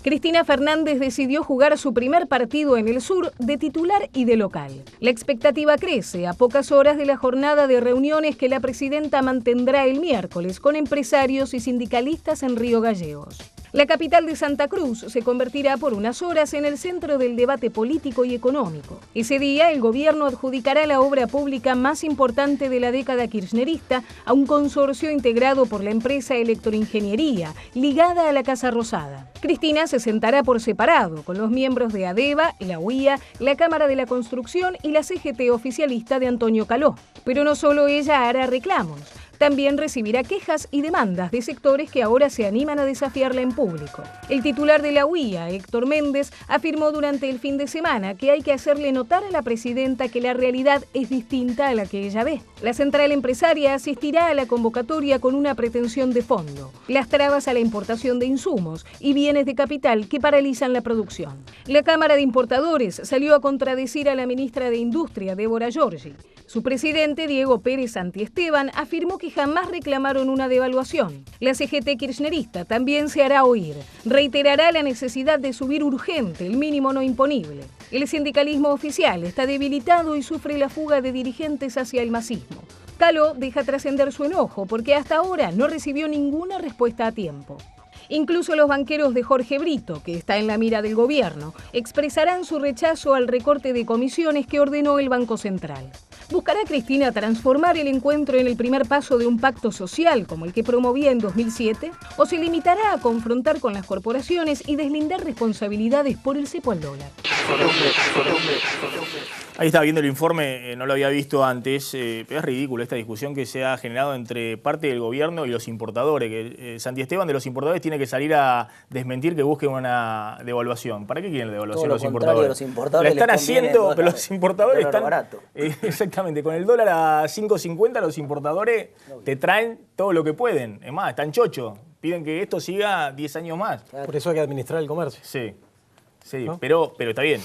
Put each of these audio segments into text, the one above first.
Cristina Fernández decidió jugar su primer partido en el sur de titular y de local. La expectativa crece a pocas horas de la jornada de reuniones que la presidenta mantendrá el miércoles con empresarios y sindicalistas en Río Gallegos. La capital de Santa Cruz se convertirá por unas horas en el centro del debate político y económico. Ese día, el gobierno adjudicará la obra pública más importante de la década kirchnerista a un consorcio integrado por la empresa Electroingeniería, ligada a la Casa Rosada. Cristina se sentará por separado con los miembros de ADEVA, la UIA, la Cámara de la Construcción y la CGT oficialista de Antonio Caló. Pero no solo ella hará reclamos. También recibirá quejas y demandas de sectores que ahora se animan a desafiarla en público. El titular de la UIA, Héctor Méndez, afirmó durante el fin de semana que hay que hacerle notar a la presidenta que la realidad es distinta a la que ella ve. La central empresaria asistirá a la convocatoria con una pretensión de fondo: las trabas a la importación de insumos y bienes de capital que paralizan la producción. La Cámara de Importadores salió a contradecir a la ministra de Industria, Débora Giorgi. Su presidente, Diego Pérez Santiesteban, afirmó que jamás reclamaron una devaluación. La CGT kirchnerista también se hará oír. Reiterará la necesidad de subir urgente el mínimo no imponible. El sindicalismo oficial está debilitado y sufre la fuga de dirigentes hacia el masismo. Caló deja trascender su enojo porque hasta ahora no recibió ninguna respuesta a tiempo. Incluso los banqueros de Jorge Brito, que está en la mira del gobierno, expresarán su rechazo al recorte de comisiones que ordenó el Banco Central. ¿Buscará Cristina transformar el encuentro en el primer paso de un pacto social como el que promovía en 2007? ¿O se limitará a confrontar con las corporaciones y deslindar responsabilidades por el cepo al dólar? Ahí estaba viendo el informe, no lo había visto antes, pero es ridículo esta discusión que se ha generado entre parte del gobierno y los importadores. Que Santiesteban de los importadores tiene que salir a desmentir que busquen una devaluación. ¿Para qué quieren la devaluación los importadores? Los importadores la están haciendo, pero los importadores están... barato. Exactamente, con el dólar a 5.50 los importadores te traen todo lo que pueden. Es más, están chochos, piden que esto siga 10 años más. Por eso hay que administrar el comercio. Sí, sí, ¿no? pero está bien.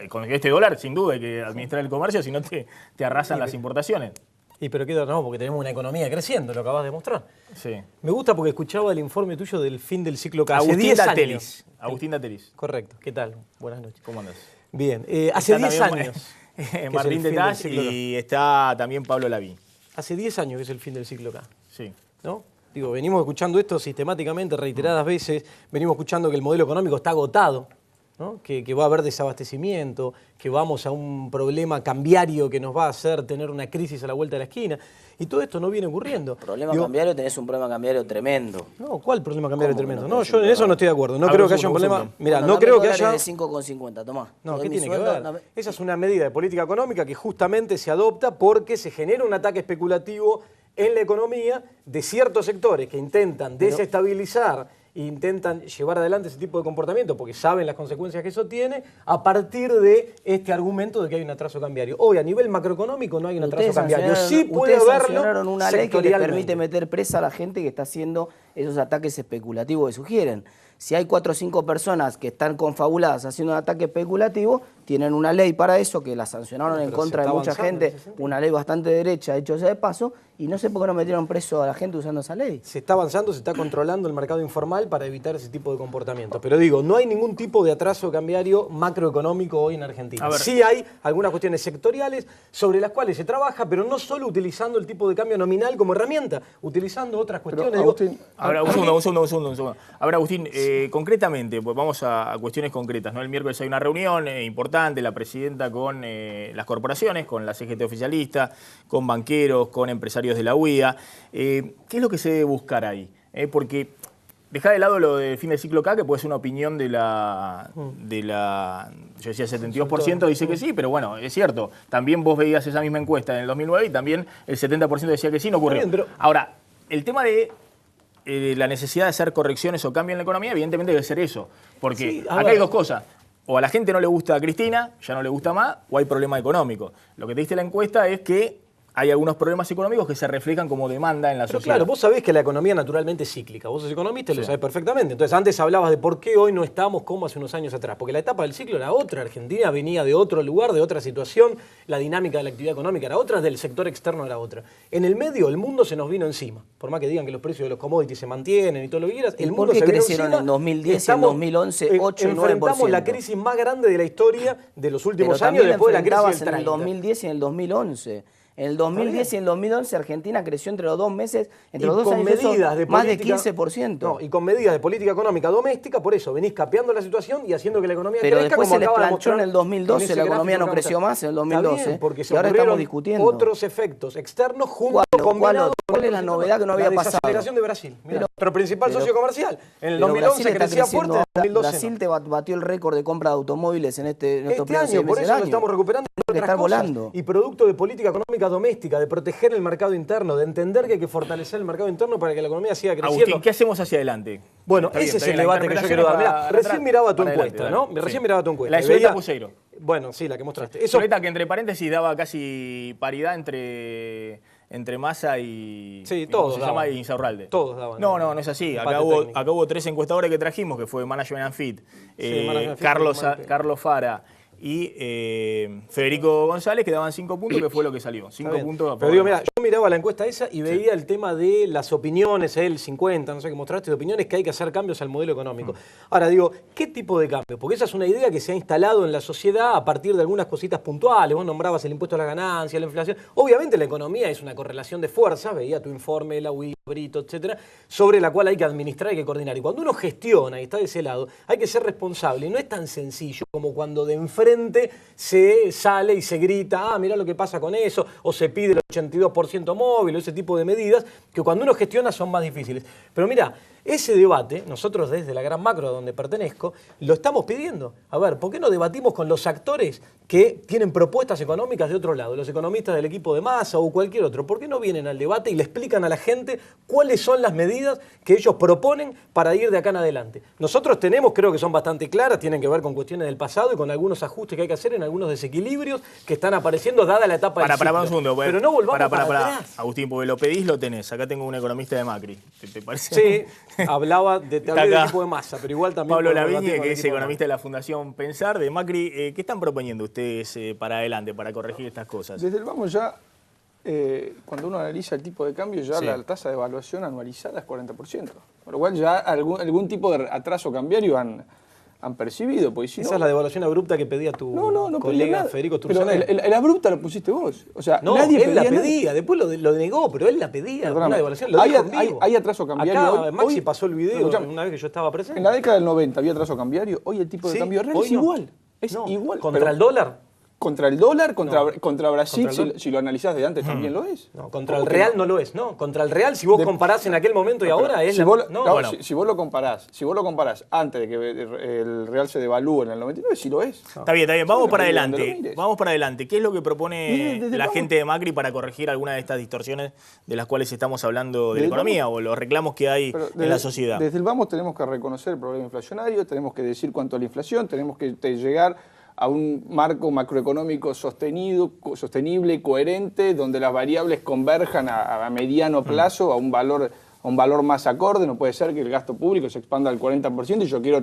Con este dólar, sin duda, hay que administrar el comercio, si no te arrasan las importaciones. Y pero qué no, porque tenemos una economía creciendo, lo acabas de mostrar. Sí. Me gusta porque escuchaba el informe tuyo del fin del ciclo K. Agustín Datelis. Agustín Datelis. Correcto. ¿Qué tal? Buenas noches. ¿Cómo andas? Bien. Hace 10 años. Martín Tetaz y está también Pablo Lavín. Hace 10 años que es el fin del ciclo K. Sí. ¿No? Digo, venimos escuchando esto sistemáticamente, reiteradas veces. Venimos escuchando que el modelo económico está agotado, ¿no? Que va a haber desabastecimiento, que vamos a un problema cambiario que nos va a hacer tener una crisis a la vuelta de la esquina. Y todo esto no viene ocurriendo. Problema cambiario, tenés un problema cambiario tremendo. No, ¿cuál problema cambiario tremendo? No, no, yo en eso no estoy de acuerdo. No creo que haya un problema. Mirá, no creo que haya... de 5,50, tomá. No, ¿qué tiene que ver? Esa es una medida de política económica que justamente se adopta porque se genera un ataque especulativo en la economía de ciertos sectores que intentan desestabilizar e intentan llevar adelante ese tipo de comportamiento porque saben las consecuencias que eso tiene a partir de este argumento de que hay un atraso cambiario. Hoy, a nivel macroeconómico, no hay un atraso cambiario. Sí puede haberlo una ley que le permite meter presa a la gente que está haciendo esos ataques especulativos que sugieren. Si hay 4 o 5 personas que están confabuladas haciendo un ataque especulativo, tienen una ley para eso, que la sancionaron en contra de mucha gente, una ley bastante derecha, hecho sea de paso, y no sé por qué no metieron preso a la gente usando esa ley. Se está avanzando, se está controlando el mercado informal para evitar ese tipo de comportamiento. Pero digo, no hay ningún tipo de atraso cambiario macroeconómico hoy en Argentina. Sí hay algunas cuestiones sectoriales sobre las cuales se trabaja, pero no solo utilizando el tipo de cambio nominal como herramienta, utilizando otras cuestiones. Pero, Agustín, ahora, un segundo. A ver, Agustín, concretamente, pues vamos a cuestiones concretas, ¿no? El miércoles hay una reunión importante, la presidenta con las corporaciones, con la CGT oficialista, con banqueros, con empresarios de la UIA. ¿Qué es lo que se debe buscar ahí? Porque dejá de lado lo del fin del ciclo K, que puede ser una opinión de la yo decía 72% dice que sí, pero bueno, es cierto. También vos veías esa misma encuesta en el 2009 y también el 70% decía que sí, no ocurrió. Ahora, el tema de la necesidad de hacer correcciones o cambios en la economía, evidentemente debe ser eso. Porque sí, acá hay dos cosas. O a la gente no le gusta a Cristina, ya no le gusta más, o hay problema económico. Lo que te diste la encuesta es que hay algunos problemas económicos que se reflejan como demanda en la Pero sociedad. claro, vos sabés que la economía naturalmente es cíclica. Vos sos economista y lo sabés perfectamente. Entonces, antes hablabas de por qué hoy no estamos como hace unos años atrás. Porque la etapa del ciclo era otra. Argentina venía de otro lugar, de otra situación. La dinámica de la actividad económica era otra, del sector externo era otra. En el medio, el mundo se nos vino encima. Por más que digan que los precios de los commodities se mantienen y todo lo que quieras, el mundo ¿Por qué se vino crecieron encima. en 2010 y en 2011 8 y 9%? Enfrentamos la crisis más grande de la historia de los últimos Pero años también después de la crisis enfrentabas del en el 30. 2010 y en el 2011. En el 2010 y en el 2011 Argentina creció entre los 2 meses, entre los 2 con años, eso, medidas de más de política, 15%. No, y con medidas de política económica doméstica, por eso venís capeando la situación y haciendo que la economía Pero crezca, después como se les acaba de planchó en mostrar el 2012, ese la economía gráfico no que creció vamos a- más en el Está 2012. bien, porque se y ahora ocurrieron estamos discutiendo. otros efectos externos juntos ¿Cuál combinados. ¿Cuál es la novedad que no había la pasado? desaceleración de Brasil. Mirá, Pero- nuestro principal socio comercial. En el Pero 2011 Brasil está crecía creciendo fuerte, en el ahora. 2012 Brasil no. te batió el récord de compra de automóviles en estos Este primeros 6 año, por meses eso del lo año. estamos recuperando. Tiene que otras estar cosas. volando. Y producto de política económica doméstica, de proteger el mercado interno, de entender que hay que fortalecer el mercado interno para que la economía siga creciendo. Agustín, ¿qué hacemos hacia adelante? Bueno, Está bien, ese está es el bien, la debate que yo interpretación quiero dar. es Mirá, para recién atrás, miraba tu para encuesta, adelante, ¿no? dale. Recién Sí. miraba tu encuesta. La de Y Solita veía- Puseiro. Bueno, sí, la que mostraste. Eso, Soleta que entre paréntesis daba casi paridad entre Massa y... Sí, y ¿cómo todos se llama? daban. Y Insaurralde. Todos daban. No es así. Empate Acá técnico. hubo 3 encuestadores que trajimos, que fue Management and Fit, Management and Fit, Carlos Fara y Federico González, que daban 5 puntos, que fue lo que salió. 5 Está bien. puntos a Pero favor. digo, mira, yo miraba la encuesta esa y veía el tema de las opiniones, el 50, no sé qué mostraste, de opiniones que hay que hacer cambios al modelo económico. Ahora digo, ¿qué tipo de cambio? Porque esa es una idea que se ha instalado en la sociedad a partir de algunas cositas puntuales. Vos nombrabas el impuesto a la ganancia, la inflación. Obviamente la economía es una correlación de fuerzas, veía tu informe, la UI, Brito, etcétera, sobre la cual hay que administrar y que coordinar. Y cuando uno gestiona y está de ese lado, hay que ser responsable. Y no es tan sencillo como cuando de enfrente se sale y se grita, ah, mirá lo que pasa con eso, o se pide el 82% móvil, o ese tipo de medidas, que cuando uno gestiona son más difíciles. Pero mira, ese debate, nosotros desde la Gran Macro, a donde pertenezco, lo estamos pidiendo. A ver, ¿por qué no debatimos con los actores que tienen propuestas económicas de otro lado, los economistas del equipo de Massa o cualquier otro? ¿Por qué no vienen al debate y le explican a la gente cuáles son las medidas que ellos proponen para ir de acá en adelante? Nosotros tenemos, creo que son bastante claras, tienen que ver con cuestiones del pasado y con algunos ajustes que hay que hacer en algunos desequilibrios que están apareciendo dada la etapa del Para un ciclo. segundo. Pero no volvamos para para. atrás. Agustín, porque lo pedís, lo tenés. Acá tengo un economista de Macri. ¿Te parece? Sí, hablaba de, Está hablé del acá equipo de Massa, pero igual también... Pablo podemos Lavigne, debatir con que el es equipo de economista de la Fundación Pensar, de Macri. ¿Qué están proponiendo ustedes para adelante, para corregir estas cosas? Desde el vamos ya, cuando uno analiza el tipo de cambio, ya Sí. la tasa de evaluación anualizada es 40%. Por lo cual ya algún tipo de atraso cambiario han percibido. Porque si Esa no, es la devaluación abrupta que pedía tu no pedía colega nada. Federico Pero Turzaner. el abrupta lo pusiste vos. O sea, No, nadie él la nada. pedía, después lo negó, pero él la pedía, Perdóname, una devaluación, lo dijo en vivo. hay atraso cambiario Acá hoy. Maxi Hoy- pasó el video escuchame, una vez que yo estaba presente. en la década del 90 había atraso cambiario, hoy el tipo de Sí, cambio real hoy es no. igual. Es No, igual. ¿Contra pero el dólar? Contra el dólar, contra Brasil, Contra el dólar. si lo analizás de antes también lo es. No, contra el ¿Cómo que real no? no lo es, ¿no? Contra el real, si vos comparás en aquel momento y ahora, es si la... vos, no, no, bueno, si vos lo comparás antes de que el real se devalúe en el 99, sí lo es. Está bien. Vamos Sí, para donde lo adelante. mires. Vamos para adelante. ¿Qué es lo que propone Desde la vamos- gente de Macri para corregir alguna de estas distorsiones de las cuales estamos hablando de la Desde economía o los reclamos que hay Pero en la sociedad? Desde el vamos tenemos que reconocer el problema inflacionario, tenemos que decir cuánto es la inflación, tenemos que llegar a un marco macroeconómico sostenible, coherente, donde las variables converjan a mediano plazo a un valor más acorde. No puede ser que el gasto público se expanda al 40% y yo quiero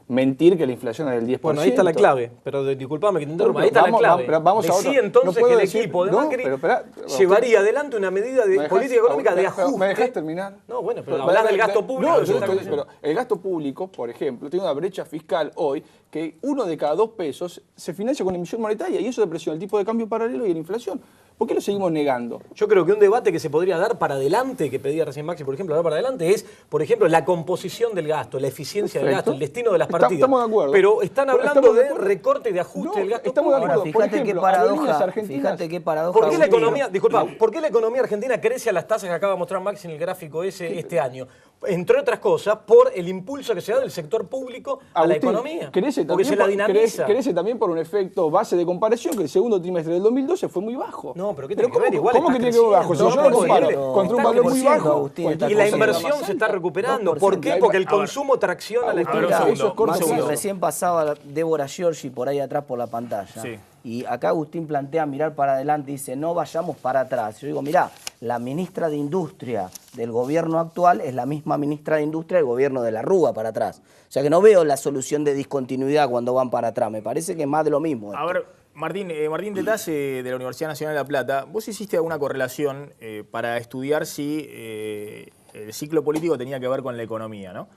mentir que la inflación es del 10%. Bueno, ahí está la clave, pero disculpame que te interrumpa, ahí está Vamos- la clave. pero vamos a Decí otro. entonces No puedo que el decir- equipo de no, Macri pero esperá, llevaría adelante una medida de política económica de ajuste. ¿Me dejás terminar? No, bueno, pero hablás del gasto público. No, que yo está estoy- creciendo. pero el gasto público, por ejemplo, tiene una brecha fiscal hoy que 1 de cada 2 pesos se financia con emisión monetaria y eso depresiona el tipo de cambio paralelo y la inflación. ¿Por qué lo seguimos negando? Yo creo que un debate que se podría dar para adelante, que pedía recién Maxi, por ejemplo, dar para adelante, es, por ejemplo, la composición del gasto, la eficiencia del Perfecto. gasto, el destino de las Está- partidas. estamos de acuerdo. Pero están hablando Estamos de de acuerdo. recorte y de ajuste No, del gasto estamos de público. acuerdo. Ahora, Por fíjate qué ejemplo, aerolíneas paradoja, argentinas. fíjate qué paradoja. ¿Por qué la Agustín. economía, disculpa, por qué la economía argentina crece a las tasas que acaba de mostrar Maxi en el gráfico ese este año? Entre otras cosas, por el impulso que se da del sector público a la Agustín, economía. Crece Porque también, se la dinamiza. crece también por un efecto base de comparación que el segundo trimestre del 2012 fue muy bajo. No, pero ¿qué tiene que ¿cómo, ver? Igual ¿cómo que está tiene que ver bajo? Si creciendo. yo No, lo comparo porque contra un está valor muy creciendo, bajo. Agustín, cualquier Y la cosa será inversión más se está alta. recuperando. ¿Por qué? 2%. Porque el A ver. consumo tracciona la A ver, un economía. segundo, Eso es corto un segundo. Recién pasaba Débora Giorgi por ahí atrás por la pantalla. Sí. Y acá Agustín plantea mirar para adelante y dice, no vayamos para atrás. Yo digo, mirá, la ministra de Industria del gobierno actual es la misma ministra de Industria del gobierno de la Rúa para atrás. O sea que no veo la solución de discontinuidad cuando van para atrás. Me parece que es más de lo mismo. A ver, Martín Tetaz, de la Universidad Nacional de La Plata, vos hiciste alguna correlación para estudiar si el ciclo político tenía que ver con la economía, ¿no?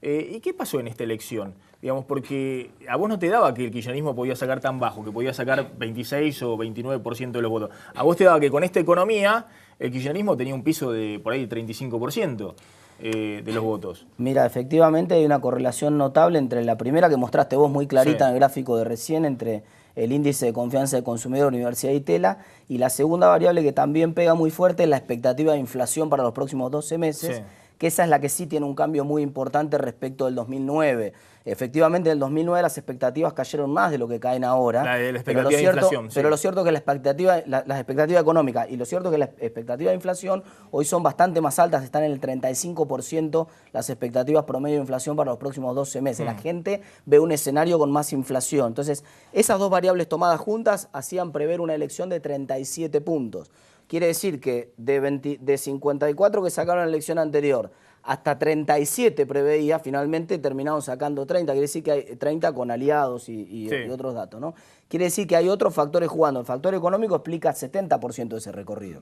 ¿Y qué pasó en esta elección? Digamos, porque a vos no te daba que el kirchnerismo podía sacar tan bajo, que podía sacar 26 o 29% de los votos. A vos te daba que con esta economía el kirchnerismo tenía un piso de por ahí 35% de los votos. Mira, efectivamente hay una correlación notable entre la primera que mostraste vos muy clarita en el gráfico de recién, entre el índice de confianza del consumidor, Universidad y Tela, y la segunda variable que también pega muy fuerte es la expectativa de inflación para los próximos 12 meses, que esa es la que sí tiene un cambio muy importante respecto del 2009. Efectivamente, en el 2009 las expectativas cayeron más de lo que caen ahora. La expectativa de inflación. Pero lo cierto es que la expectativa económica y lo cierto es que la expectativa de inflación hoy son bastante más altas, están en el 35% las expectativas promedio de inflación para los próximos 12 meses. La gente ve un escenario con más inflación. Entonces, esas dos variables tomadas juntas hacían prever una elección de 37 puntos. Quiere decir que de 54 que sacaron en la elección anterior hasta 37 preveía, finalmente terminaron sacando 30. Quiere decir que hay 30 con aliados y otros datos, ¿no? Quiere decir que hay otros factores jugando. El factor económico explica 70% de ese recorrido,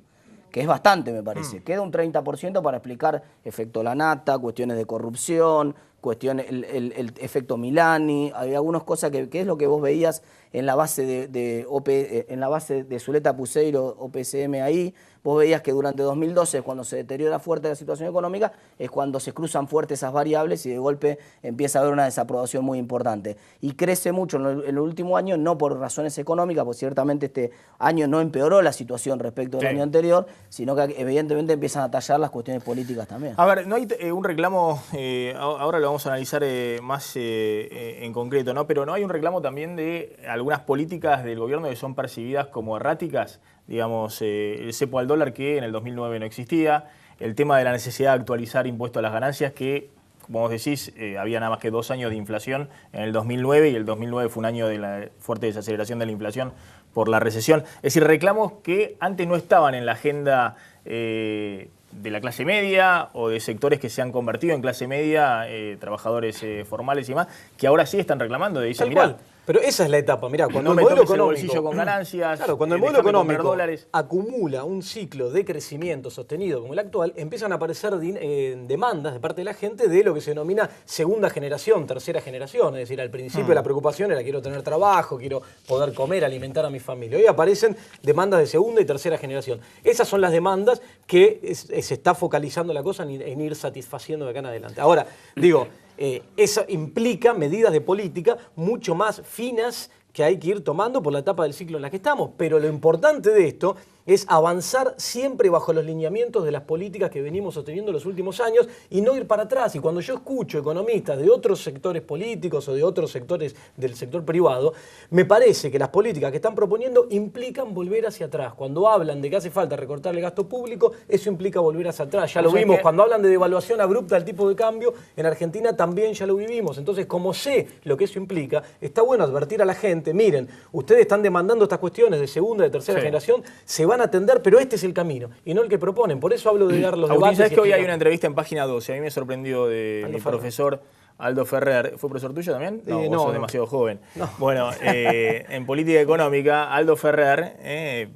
que es bastante, me parece. Queda un 30% para explicar efecto la nata, cuestiones de corrupción, cuestiones, el efecto Milani. Hay algunas cosas que es lo que vos veías en la base en la base de Zuleta Puseiro, OPCM ahí. Vos veías que durante 2012, cuando se deteriora fuerte la situación económica, es cuando se cruzan fuerte esas variables y de golpe empieza a haber una desaprobación muy importante. Y crece mucho en el último año, no por razones económicas, porque ciertamente este año no empeoró la situación respecto del año anterior, sino que evidentemente empiezan a tallar las cuestiones políticas también. A ver, no hay un reclamo, ahora lo vamos a analizar más en concreto, ¿no? Pero no hay un reclamo también de algunas políticas del gobierno que son percibidas como erráticas, digamos, el cepo al dólar que en el 2009 no existía, el tema de la necesidad de actualizar impuestos a las ganancias que, como vos decís, había nada más que 2 años de inflación en el 2009 y el 2009 fue un año de la fuerte desaceleración de la inflación por la recesión. Es decir, reclamos que antes no estaban en la agenda de la clase media o de sectores que se han convertido en clase media, trabajadores formales y más, que ahora sí están reclamando. Dicen, mirá, pero esa es la etapa, mirá, cuando no el modelo el bolsillo económico con ganancias, claro, cuando el modelo económico acumula un ciclo de crecimiento sostenido como el actual, empiezan a aparecer demandas de parte de la gente de lo que se denomina segunda generación, tercera generación. Es decir, al principio la preocupación era quiero tener trabajo, quiero poder comer, alimentar a mi familia. Hoy aparecen demandas de segunda y tercera generación. Esas son las demandas que se está focalizando la cosa en ir satisfaciendo de acá en adelante. Ahora, digo, eso implica medidas de política mucho más finas que hay que ir tomando por la etapa del ciclo en la que estamos. Pero lo importante de esto es avanzar siempre bajo los lineamientos de las políticas que venimos sosteniendo los últimos años y no ir para atrás. Y cuando yo escucho economistas de otros sectores políticos o de otros sectores del sector privado, me parece que las políticas que están proponiendo implican volver hacia atrás. Cuando hablan de que hace falta recortar el gasto público, eso implica volver hacia atrás. Ya lo vimos. Cuando hablan de devaluación abrupta del tipo de cambio, en Argentina también ya lo vivimos. Entonces, como sé lo que eso implica, está bueno advertir a la gente, miren, ustedes están demandando estas cuestiones de segunda, de tercera generación, se van a atender, pero este es el camino y no el que proponen. Por eso hablo de dar los debates. ¿Sabés que hoy hay una entrevista en Página 12? A mí me sorprendió de mi profesor Aldo Ferrer. ¿Fue profesor tuyo también? No, vos sos demasiado joven. No. Bueno, en política económica, Aldo Ferrer,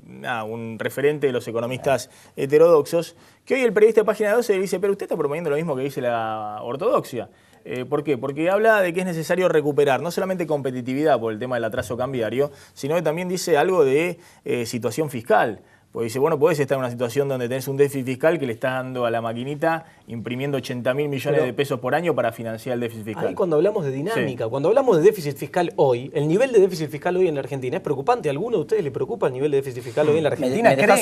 un referente de los economistas heterodoxos, que hoy el periodista de Página 12 le dice, pero usted está proponiendo lo mismo que dice la ortodoxia. ¿Por qué? Porque habla de que es necesario recuperar no solamente competitividad por el tema del atraso cambiario, sino que también dice algo de situación fiscal. Porque dice, bueno, podés estar en una situación donde tenés un déficit fiscal que le estás dando a la maquinita imprimiendo 80.000 millones de pesos por año para financiar el déficit fiscal. Ahí cuando hablamos de dinámica, cuando hablamos de déficit fiscal hoy, el nivel de déficit fiscal hoy en la Argentina es preocupante. ¿A alguno de ustedes le preocupa el nivel de déficit fiscal hoy en la Argentina? Me dejás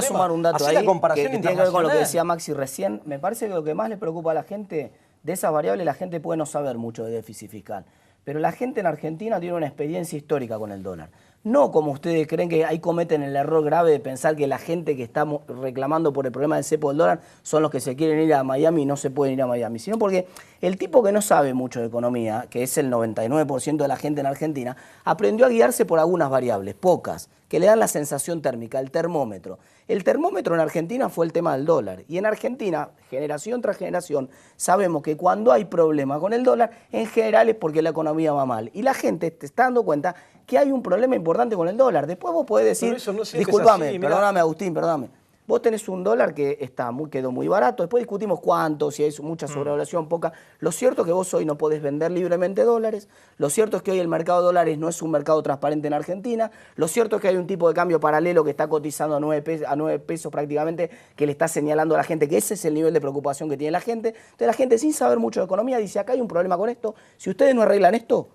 sumar un dato ahí que tiene que ver con lo que decía Maxi recién. Me parece que lo que más le preocupa a la gente de esas variables, la gente puede no saber mucho de déficit fiscal. Pero la gente en Argentina tiene una experiencia histórica con el dólar. No como ustedes creen, que ahí cometen el error grave de pensar que la gente que está reclamando por el problema del cepo del dólar son los que se quieren ir a Miami y no se pueden ir a Miami, sino porque el tipo que no sabe mucho de economía, que es el 99% de la gente en Argentina, aprendió a guiarse por algunas variables, pocas, que le dan la sensación térmica, el termómetro. El termómetro en Argentina fue el tema del dólar. Y en Argentina, generación tras generación, sabemos que cuando hay problema con el dólar, en general es porque la economía va mal. Y la gente te está dando cuenta que hay un problema importante con el dólar. Después vos podés decir, discúlpame, perdóname Agustín, perdóname. Vos tenés un dólar que quedó muy barato, después discutimos cuánto, si hay mucha sobrevaluación, poca. Lo cierto es que vos hoy no podés vender libremente dólares, lo cierto es que hoy el mercado de dólares no es un mercado transparente en Argentina, lo cierto es que hay un tipo de cambio paralelo que está cotizando a 9 pesos prácticamente, que le está señalando a la gente que ese es el nivel de preocupación que tiene la gente. Entonces la gente, sin saber mucho de economía, dice, acá hay un problema con esto, si ustedes no arreglan esto,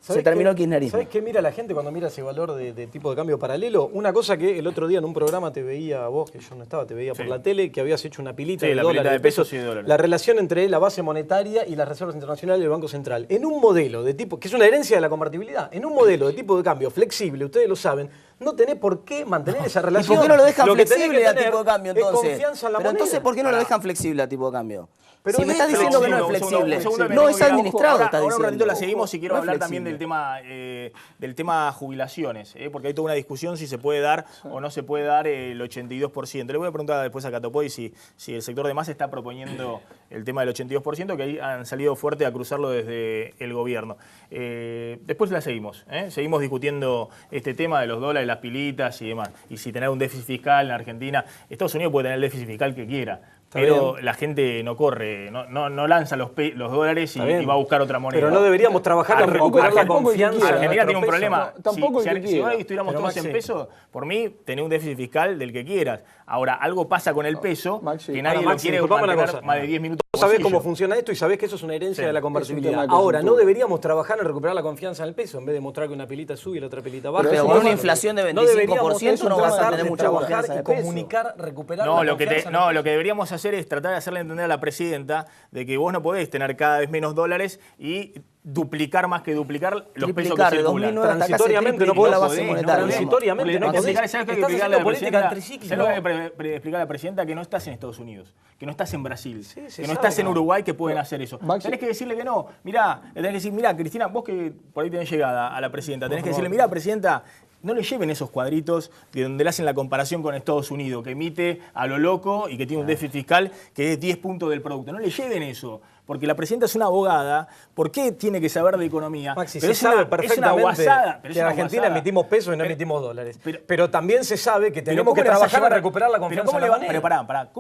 se terminó el kirchnerismo. ¿Sabés qué mira la gente cuando mira ese valor de tipo de cambio paralelo? Una cosa que el otro día en un programa te veía vos, que yo no estaba, te veía por la tele, que habías hecho una pilita de la dólares, pilita de pesos y de dólares. La relación entre la base monetaria y las reservas internacionales del Banco Central. En un modelo de tipo, que es una herencia de la convertibilidad, en un modelo de tipo de cambio flexible, ustedes lo saben, no tenés por qué mantener esa relación. ¿Y por qué no lo dejan flexible a tipo de cambio entonces? Confianza en la Pero moneda. entonces, ¿por qué no lo dejan flexible a tipo de cambio? Pero si me estás diciendo que no es flexible, no es administrado, está ahora un ratito diciendo. la seguimos y quiero No es hablar también flexible. del tema jubilaciones, porque hay toda una discusión si se puede dar o no se puede dar el 82%. Le voy a preguntar después a Catopoy si el sector de Massa está proponiendo el tema del 82%, que ahí han salido fuerte a cruzarlo desde el gobierno. Después la seguimos, seguimos discutiendo este tema de los dólares, las pilitas y demás. Y si tener un déficit fiscal en Argentina, Estados Unidos puede tener el déficit fiscal que quiera. Pero la gente no corre, no lanza los dólares y va a buscar otra moneda. Pero no deberíamos trabajar en recuperar la confianza. Argentina tiene un problema. Tampoco si hoy estuviéramos todos en pesos, por mí, tenés un déficit fiscal del que quieras. Ahora, algo pasa con el peso que nadie lo quiere mantener más de 10 minutos. Vos sabés cómo funciona esto y sabés que eso es una herencia de la convertibilidad. Ahora, no deberíamos trabajar en recuperar la confianza en el peso en vez de mostrar que una pilita sube y la otra pilita baja. Pero con una inflación de 25% no vas a tener mucha confianza en el peso. Comunicar, recuperar la confianza. No, lo que deberíamos hacer es tratar de hacerle entender a la presidenta de que vos no podés tener cada vez menos dólares y duplicar más que duplicar los pesos que circulan. Transitoriamente no podés. Transitoriamente no podés. ¿Sabes qué hay que explicarle a la presidenta? ¿Sabes lo que hay que explicarle a la presidenta? Que no estás en Estados Unidos, que no estás en Brasil, que no estás en Uruguay, que pueden hacer eso. Tenés que decirle que no. Mirá, le tenés que decir, mirá, Cristina, vos que por ahí tenés llegada a la presidenta, tenés que decirle, mirá, presidenta, no le lleven esos cuadritos de donde le hacen la comparación con Estados Unidos, que emite a lo loco y que tiene un déficit fiscal que es 10 puntos del producto. No le lleven eso, porque la presidenta es una abogada. ¿Por qué tiene que saber de economía? Maxi, se sabe perfectamente que en Argentina emitimos pesos y no emitimos dólares. Pero también se sabe que tenemos que trabajar para recuperar la confianza en la moneda. Pero pará.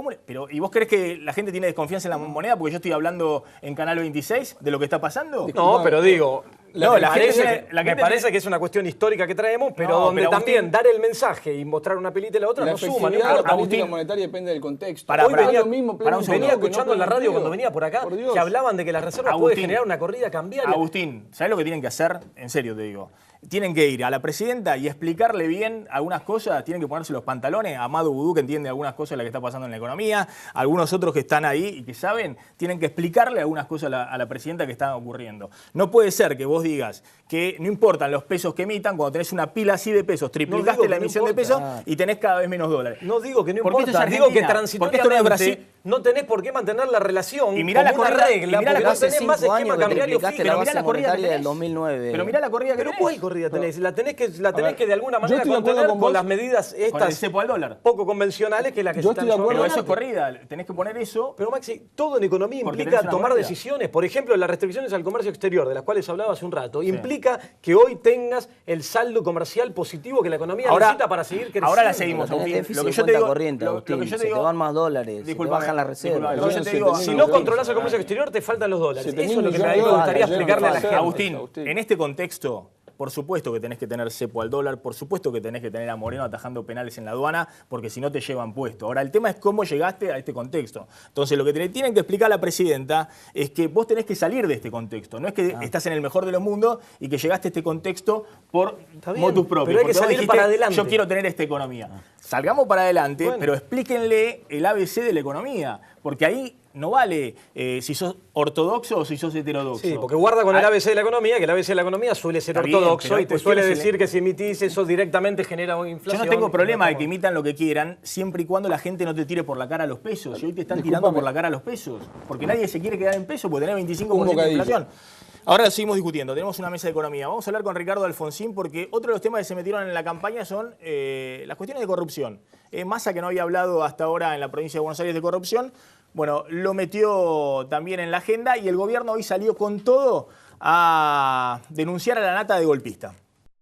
¿Y vos crees que la gente tiene desconfianza en la moneda porque yo estoy hablando en Canal 26 de lo que está pasando? No, pero digo... Me parece que es una cuestión histórica que traemos, pero también dar el mensaje y mostrar una pilita y la otra no suma. La política monetaria depende del contexto. Hoy venía escuchando en la radio cuando venía por acá que hablaban de que las reservas pueden generar una corrida cambiaria. Agustín, ¿sabés lo que tienen que hacer? En serio te digo. Tienen que ir a la presidenta y explicarle bien algunas cosas, tienen que ponerse los pantalones, a Amado Vudú, que entiende algunas cosas de lo que está pasando en la economía, algunos otros que están ahí y que saben, tienen que explicarle algunas cosas a la presidenta que están ocurriendo. No puede ser que vos digas que no importan los pesos que emitan cuando tenés una pila así de pesos, triplicaste la emisión de pesos y tenés cada vez menos dólares. No digo que no importa, digo que transitoriamente no tenés por qué mantener la relación y mirá como una regla, porque no tenés más esquema cambiario fijo. Pero mirá la corrida del 2009. Pero mirá la corrida que tenés. Tenés. La tenés que de alguna manera contener con las medidas estas con el cepo al dólar. Poco convencionales que las que se están llevando. Pero eso es corrida, tenés que poner eso. Pero Maxi, todo en economía implica tomar decisiones. Por ejemplo, las restricciones al comercio exterior, de las cuales hablaba hace un rato, implica que hoy tengas el saldo comercial positivo que la economía necesita para seguir creciendo. Ahora la seguimos, Agustín. Lo que yo te digo, se te van más dólares, se te bajan las reservas. Si no controlás el comercio exterior, te faltan los dólares. Eso es lo que me gustaría explicarle a la gente. Agustín, en este contexto, por supuesto que tenés que tener cepo al dólar, por supuesto que tenés que tener a Moreno atajando penales en la aduana, porque si no te llevan puesto. Ahora, el tema es cómo llegaste a este contexto. Entonces, lo que tienen que explicar a la presidenta es que vos tenés que salir de este contexto. No es que estás en el mejor de los mundos y que llegaste a este contexto por motus propio. Pero hay que salir para adelante. Yo quiero tener esta economía. Salgamos para adelante, pero explíquenle el ABC de la economía, porque ahí no vale si sos ortodoxo o si sos heterodoxo. Sí, porque guarda con el ABC de la economía, que el ABC de la economía suele ser ortodoxo. ortodoxo y te suele cuestiones decir que si emitís eso directamente genera Yo inflación. no tengo problema de que imitan lo que quieran, siempre y cuando la gente no te tire por la cara los pesos. Y hoy te están tirando por la cara los pesos. Porque nadie se quiere quedar en pesos porque tenés 25% de inflación. Ahora seguimos discutiendo, tenemos una mesa de economía. Vamos a hablar con Ricardo Alfonsín porque otro de los temas que se metieron en la campaña son las cuestiones de corrupción. Massa, que no había hablado hasta ahora en la provincia de Buenos Aires de corrupción, bueno, lo metió también en la agenda y el gobierno hoy salió con todo a denunciar a la nata de golpista.